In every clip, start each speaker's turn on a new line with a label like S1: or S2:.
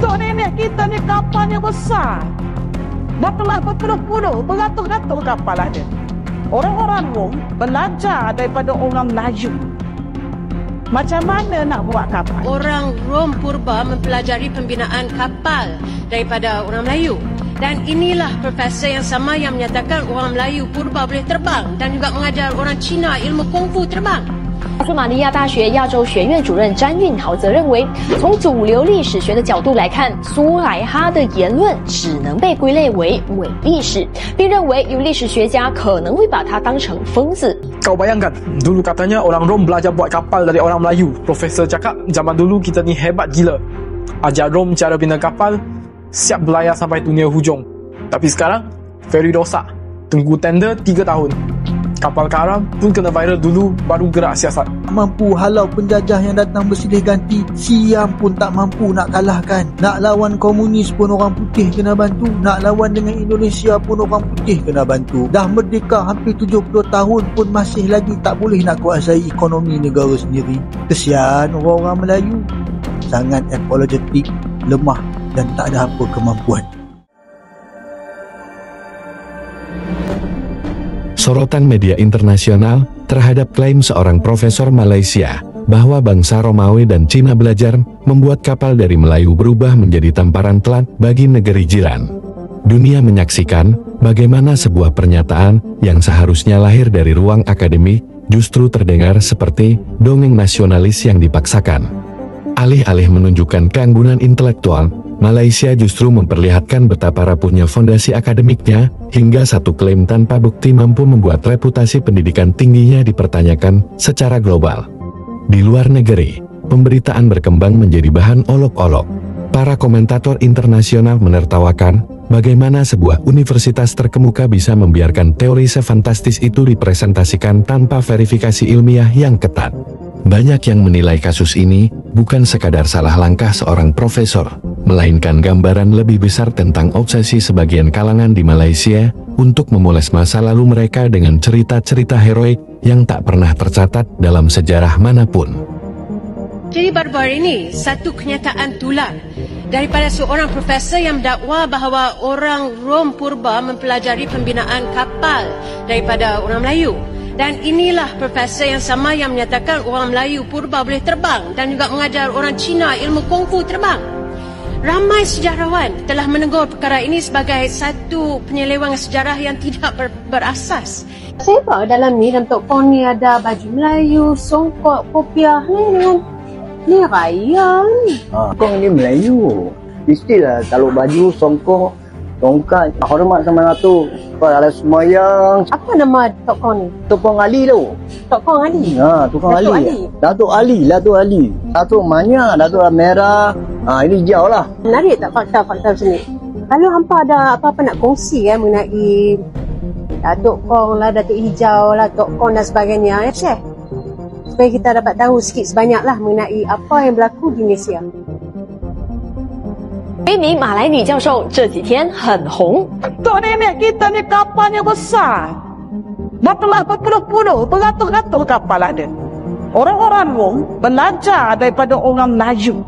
S1: Tok nenek kita ni kapalnya besar. Bertelah berpuluh-puluh, beratus-ratus kapal ada. Orang-orang Rom belajar daripada orang Melayu. Macam mana nak buat kapal?
S2: Orang Rom purba mempelajari pembinaan kapal daripada orang Melayu. Dan inilah profesor yang sama yang menyatakan orang Melayu purba boleh terbang dan juga mengajar orang Cina ilmu kungfu terbang.
S3: 索马利亚大学亚洲学院主任詹运豪则认为，从主流历史学的角度来看，苏莱哈的言论只能被归类为伪历史，并认为有历史学家可能会把它当成疯子。
S4: Kau bayangkan, dulu katanya orang Rom belajar buat kapal dari orang Melayu. Profesor cakap, zaman dulu kita ni hebat gila. Ajar Rom cara bina kapal, siap berlayar sampai dunia hujung. Tapi sekarang, feri rosak. Tunggu tender 3 tahun. Kapal karam pun kena viral dulu baru gerak siasat.
S5: Mampu halau penjajah yang datang bersilih ganti. Siam pun tak mampu nak kalahkan. Nak lawan komunis pun orang putih kena bantu. Nak lawan dengan Indonesia pun orang putih kena bantu. Dah merdeka hampir 70 tahun pun masih lagi tak boleh nak kuasai ekonomi negara sendiri. Kesian orang-orang Melayu. Sangat apologetik, lemah dan tak ada apa kemampuan.
S6: Sorotan media internasional terhadap klaim seorang profesor Malaysia bahwa bangsa Romawi dan Cina belajar membuat kapal dari Melayu berubah menjadi tamparan telat bagi negeri jiran. Dunia menyaksikan bagaimana sebuah pernyataan yang seharusnya lahir dari ruang akademik justru terdengar seperti dongeng nasionalis yang dipaksakan. Alih-alih menunjukkan keanggunan intelektual, Malaysia justru memperlihatkan betapa rapuhnya fondasi akademiknya, hingga satu klaim tanpa bukti mampu membuat reputasi pendidikan tingginya dipertanyakan secara global. Di luar negeri, pemberitaan berkembang menjadi bahan olok-olok. Para komentator internasional menertawakan bagaimana sebuah universitas terkemuka bisa membiarkan teori sefantastis itu dipresentasikan tanpa verifikasi ilmiah yang ketat. Banyak yang menilai kasus ini bukan sekadar salah langkah seorang profesor, melainkan gambaran lebih besar tentang obsesi sebagian kalangan di Malaysia untuk memoles masa lalu mereka dengan cerita-cerita heroik yang tak pernah tercatat dalam sejarah manapun.
S2: Jadi baru-baru ini, satu kenyataan tular daripada seorang profesor yang mendakwa bahawa orang Rom purba mempelajari pembinaan kapal daripada orang Melayu. Dan inilah profesor yang sama yang menyatakan orang Melayu purba boleh terbang dan juga mengajar orang Cina ilmu kungfu terbang. Ramai sejarawan telah menegur perkara ini sebagai satu penyelewengan sejarah yang tidak berasas. Saya tahu dalam Tok Kong ni ada baju Melayu, songkok, kopiah ni raya ni.
S7: Kong ni Melayu. Mestilah kalau baju, songkok, tongkat, hormat sama Datuk. Ada semayang.
S2: Apa nama Tok Kong ni?
S7: Tok Kong Ali tu.
S2: Tok Kong Ali?
S7: Tok Kong Ali. Datuk Ali. Datuk Manya, Datuk Merah. Ini jauh lah.
S2: Menarik tak fakta-fakta macam ni? Kalau hampa ada apa-apa nak kongsi mengenai Datuk Kong lah, Datuk Hijau lah, Tok Kong dan sebagainya, share. Supaya kita dapat tahu sikit sebanyak lah mengenai apa yang berlaku di Malaysia.
S3: 一名马来女教授这几天很红。
S1: Tok nenek kita ni kapalnya besar. Bertelah berpuluh-puluh, beratus-ratus kapal ada. Orang-orang Rom belajar daripada orang Melayu.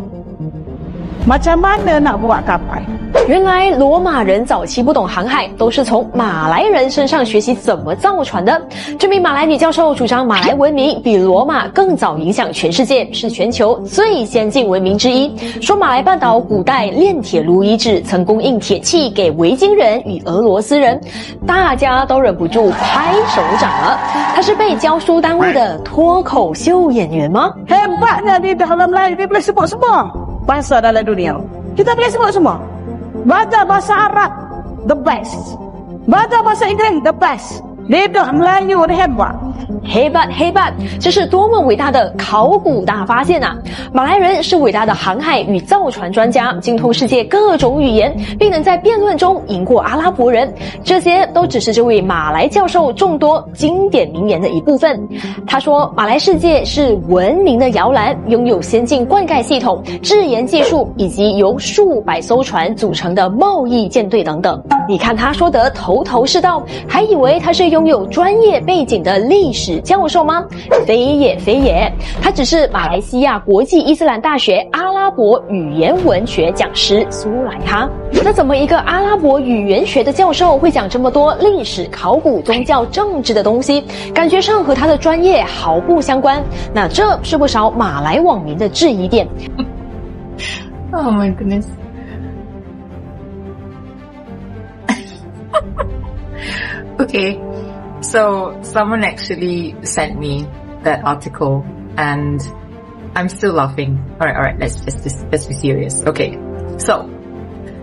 S1: Macam mana nak buat kapal?
S3: 原来罗马人早期不懂航海，都是从马来人身上学习怎么造船的。这名马来女教授主张马来文明比罗马更早影响全世界，是全球最先进文明之一。说马来半岛古代炼铁炉遗址曾供应铁器给维京人与俄罗斯人，大家都忍不住拍手掌了。他是被教书耽误的脱口秀演员吗？
S1: Hebatnya di dalam Melayu, dia boleh sebut semua bahasa dalam dunia. Kita boleh sebut semua. Belajar bahasa Arab, the best. Belajar bahasa Inggeris, the best. Lidah Melayu dia hebat.
S3: Hebat， 这是多么伟大的考古大发现啊！马来人是伟大的航海与造船专家，精通世界各种语言，并能在辩论中赢过阿拉伯人。这些都只是这位马来教授众多经典名言的一部分。他说，马来世界是文明的摇篮，拥有先进灌溉系统、制盐技术以及由数百艘船组成的贸易舰队等等。你看他说得头头是道，还以为他是拥有专业背景的历史教授吗？非也非也，他只是马来西亚国际伊斯兰大学阿拉伯语言文学讲师苏莱哈。那怎么一个阿拉伯语言学的教授会讲这么多历史、考古、宗教、政治的东西？感觉上和他的专业毫不相关。那这是不少马来网民的质疑点。
S8: Oh my goodness. Okay, so someone actually sent me that article and I'm still laughing. Alright, let's be serious. Okay, so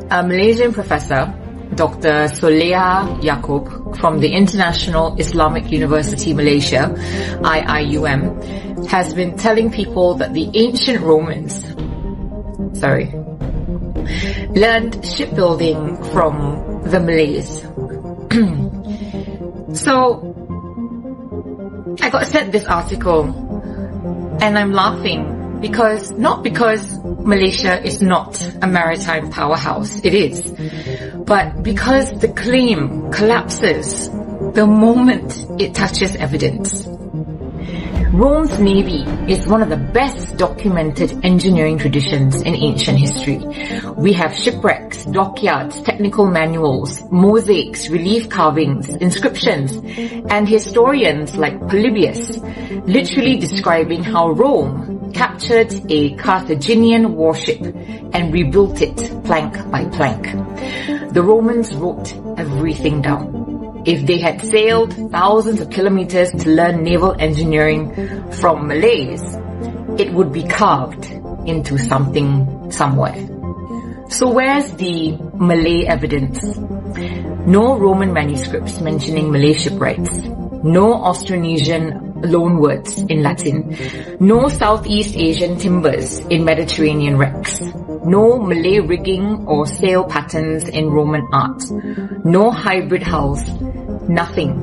S8: a Malaysian professor, Dr. Soleha Yaakob from the International Islamic University Malaysia, IIUM, has been telling people that the ancient Romans, learned shipbuilding from the Malays. So, I got sent this article and I'm laughing because Malaysia is not a maritime powerhouse. It is. But because the claim collapses the moment it touches evidence. Rome's navy is one of the best documented engineering traditions in ancient history. We have shipwrecks, dockyards, technical manuals, mosaics, relief carvings, inscriptions, and historians like Polybius literally describing how Rome captured a Carthaginian warship and rebuilt it plank by plank. The Romans wrote everything down. If they had sailed thousands of kilometers to learn naval engineering from Malays, it would be carved into something somewhere. So where's the Malay evidence? No Roman manuscripts mentioning Malay shipwrights. No Austronesian loanwords in Latin. No Southeast Asian timbers in Mediterranean wrecks. No Malay rigging or sail patterns in Roman art. No hybrid hulls. Nothing.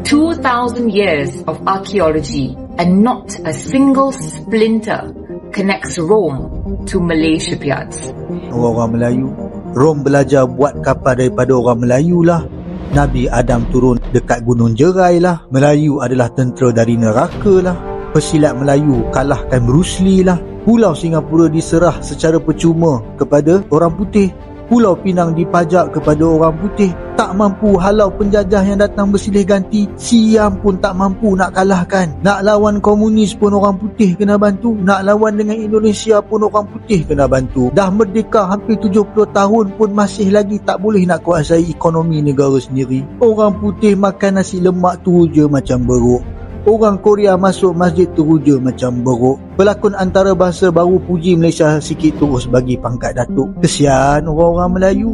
S8: 2,000 years of archaeology and not a single splinter connects Rome to Malay shipyards.
S5: Orang Melayu, Rom belajar buat kapal daripada orang Melayu lah. Nabi Adam turun dekat Gunung Jerai lah. Melayu adalah tentera dari neraka lah. Pesilat Melayu kalahkan Bruce Lee lah. Pulau Singapura diserah secara percuma kepada orang putih. Pulau Pinang dipajak kepada orang putih. Tak mampu halau penjajah yang datang bersilih ganti. Siam pun tak mampu nak kalahkan. Nak lawan komunis pun orang putih kena bantu. Nak lawan dengan Indonesia pun orang putih kena bantu. Dah merdeka hampir 70 tahun pun masih lagi tak boleh nak kuasai ekonomi negara sendiri. Orang putih makan nasi lemak tu je macam beruk. Orang Korea masuk masjid terus je macam beruk. Pelakon antarabangsa baru puji Malaysia sikit terus bagi pangkat datuk. Kesian orang-orang Melayu.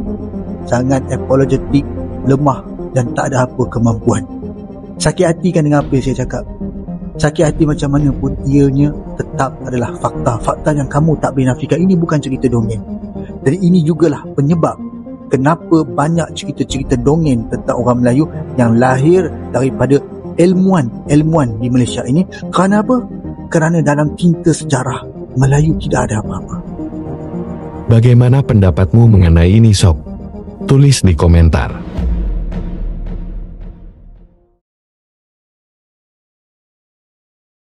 S5: Sangat apologetik, lemah dan tak ada apa kemampuan. Sakit hati kan dengan apa yang saya cakap? Sakit hati macam mana pun ianya tetap adalah fakta-fakta yang kamu tak boleh nafikan. Ini bukan cerita dongeng. Dan ini jugalah penyebab kenapa banyak cerita-cerita dongeng tentang orang Melayu yang lahir daripada ilmuwan di Malaysia ini. Kerana apa? Kerana dalam tinta sejarah Melayu tidak ada apa-apa.
S6: Bagaimana pendapatmu mengenai ini, Sob? Tulis di komentar.